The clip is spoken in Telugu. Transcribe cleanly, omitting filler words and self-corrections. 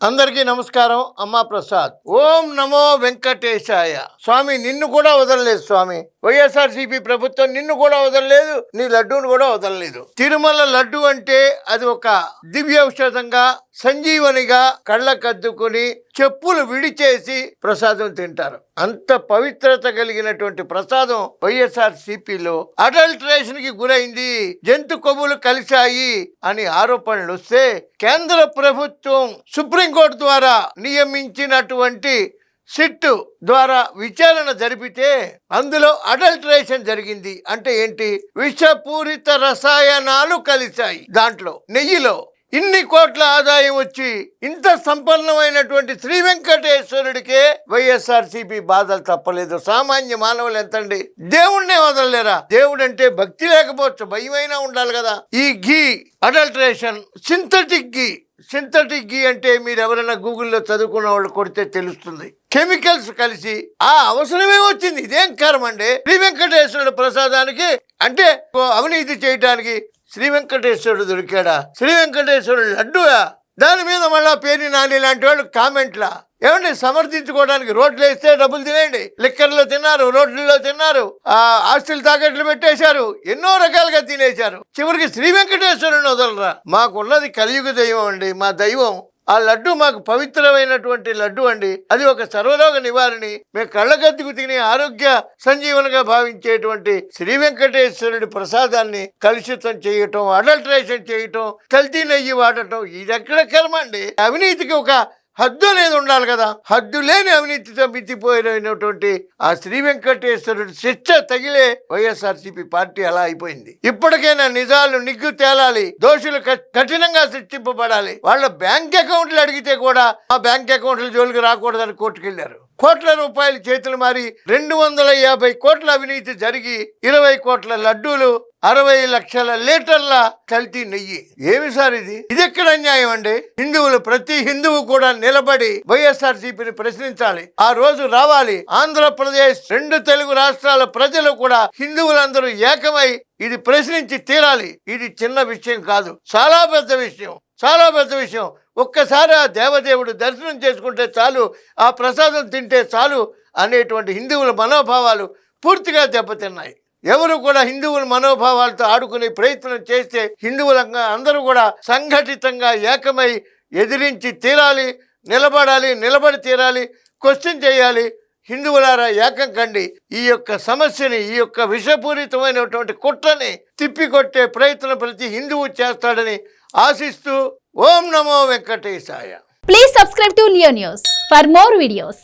అందరికీ నమస్కారం. అమ్మా ప్రసాద్. ఓం నమో వెంకటేశాయ. స్వామి నిన్ను కూడా వదలలేదు స్వామి. వైఎస్ఆర్సీపీ ప్రభుత్వం నిన్ను కూడా వదలలేదు, నీ లడ్డూను కూడా వదలలేదు. తిరుమల లడ్డు అంటే అది ఒక దివ్య ఔషధంగా, సంజీవనిగా కళ్ళకద్దుకుని చెప్పులు విడిచేసి ప్రసాదం తింటారు. అంత పవిత్రత కలిగినటువంటి ప్రసాదం వైఎస్ఆర్సీపీలో అడల్టరేషన్ కి గురైంది, జంతు కొవ్వులు కలిశాయి అని ఆరోపణలు వస్తే కేంద్ర ప్రభుత్వం సుప్రీంకోర్టు ద్వారా నియమించినటువంటి సిట్ ద్వారా విచారణ జరిపితే అందులో అడల్టరేషన్ జరిగింది. అంటే ఏంటి? విషపూరిత రసాయనాలు కలిశాయి దాంట్లో, నెయ్యిలో. ఇన్ని కోట్ల ఆదాయం వచ్చి ఇంత సంపన్నమైనటువంటి శ్రీ వెంకటేశ్వరుడికే వైఎస్ఆర్సీపీ బాధలు తప్పలేదు. సామాన్య మానవులు ఎంతండి? దేవుణ్ణే వదలలేరా? దేవుడు అంటే భక్తి లేకపోవచ్చు, భయమైనా ఉండాలి కదా. ఈ ఘీ అడల్టరేషన్, సింథటిక్ ఘీ అంటే మీరు ఎవరైనా గూగుల్లో చదువుకున్న వాళ్ళు కొడితే తెలుస్తుంది. కెమికల్స్ కలిసి ఆ అవసరమే వచ్చింది. ఇదేం కర్మ అండి? శ్రీ వెంకటేశ్వరుడు ప్రసాదానికి అంటే అవినీతి చేయటానికి శ్రీ వెంకటేశ్వరుడు దొరికాడా? శ్రీ వెంకటేశ్వరుడు లడ్డుగా? దాని మీద మళ్ళా పేరు నాని లాంటి వాళ్ళు కామెంట్లా ఏమండి సమర్థించుకోవడానికి రోడ్లు వేస్తే డబ్బులు తినేయండి. లిక్కర్లో తిన్నారు, రోడ్లలో తిన్నారు, ఆస్తులు తాకట్లు పెట్టేశారు, ఎన్నో రకాలుగా తినేశారు. చివరికి శ్రీ వెంకటేశ్వరుని వదలరా? మాకున్నది కలియుగ దైవం అండి. మా దైవం ఆ లడ్డు మాకు పవిత్రమైనటువంటి లడ్డు అండి. అది ఒక సర్వరోగ నివారణి. మేము కళ్ళగద్దుకు తిని ఆరోగ్య సంజీవనగా భావించేటువంటి శ్రీ వెంకటేశ్వరుడి ప్రసాదాన్ని కలుషితం చేయటం, అడల్టరేషన్ చేయటం, కల్తీ నెయ్యి వాడటం, ఇది ఎక్కడ కర్మ అండి? అవినీతికి ఒక హద్దు అనేది ఉండాలి కదా. హద్దు లేని అవినీతితో మితిపోయినటువంటి ఆ శ్రీ వెంకటేశ్వరుడు శిక్ష తగిలే వైఎస్ఆర్సీపీ పార్టీ అలా అయిపోయింది. ఇప్పటికైనా నిజాలు నిగ్గు తేలాలి, దోషులు కఠినంగా శిక్షింపబడాలి. వాళ్ళ బ్యాంక్ అకౌంట్లు అడిగితే కూడా ఆ బ్యాంక్ అకౌంట్ల జోలికి రాకూడదని కోర్టుకెళ్లారు. కోట్ల రూపాయలు చేతులు మారి 250 కోట్ల అవినీతి జరిగి 20 కోట్ల లడ్డూలు, 60 లక్షల లీటర్ల కల్తీ నెయ్యి. ఏమి సార్ ఇది? ఇది ఎక్కడ అన్యాయం అండి? హిందువులు, ప్రతి హిందువు కూడా నిలబడి వైఎస్ఆర్సీపీని ప్రశ్నించాలి. ఆ రోజు రావాలి. ఆంధ్రప్రదేశ్, 2 తెలుగు రాష్ట్రాల ప్రజలు కూడా, హిందువులందరూ ఏకమై ఇది ప్రశ్నించి తీరాలి. ఇది చిన్న విషయం కాదు, చాలా పెద్ద విషయం, చాలా పెద్ద విషయం. ఒక్కసారి ఆ దేవదేవుడు దర్శనం చేసుకుంటే చాలు, ఆ ప్రసాదం తింటే చాలు అనేటువంటి హిందువుల మనోభావాలు పూర్తిగా దెబ్బతిన్నాయి. ఎవరు కూడా హిందువుల మనోభావాలతో ఆడుకునే ప్రయత్నం చేస్తే హిందువులంగా అందరూ కూడా సంఘటితంగా ఏకమై ఎదిరించి తీరాలి, నిలబడి తీరాలి, క్వశ్చన్ చేయాలి. హిందువులారా ఏకం కండి. ఈ యొక్క సమస్యని, ఈ యొక్క విషపూరితమైనటువంటి కుట్రని తిప్పికొట్టే ప్రయత్నం ప్రతి హిందువు చేస్తాడని ఆశిస్తూ ఓం నమో వెంకటేశాయ. Please subscribe to Leo News for more videos.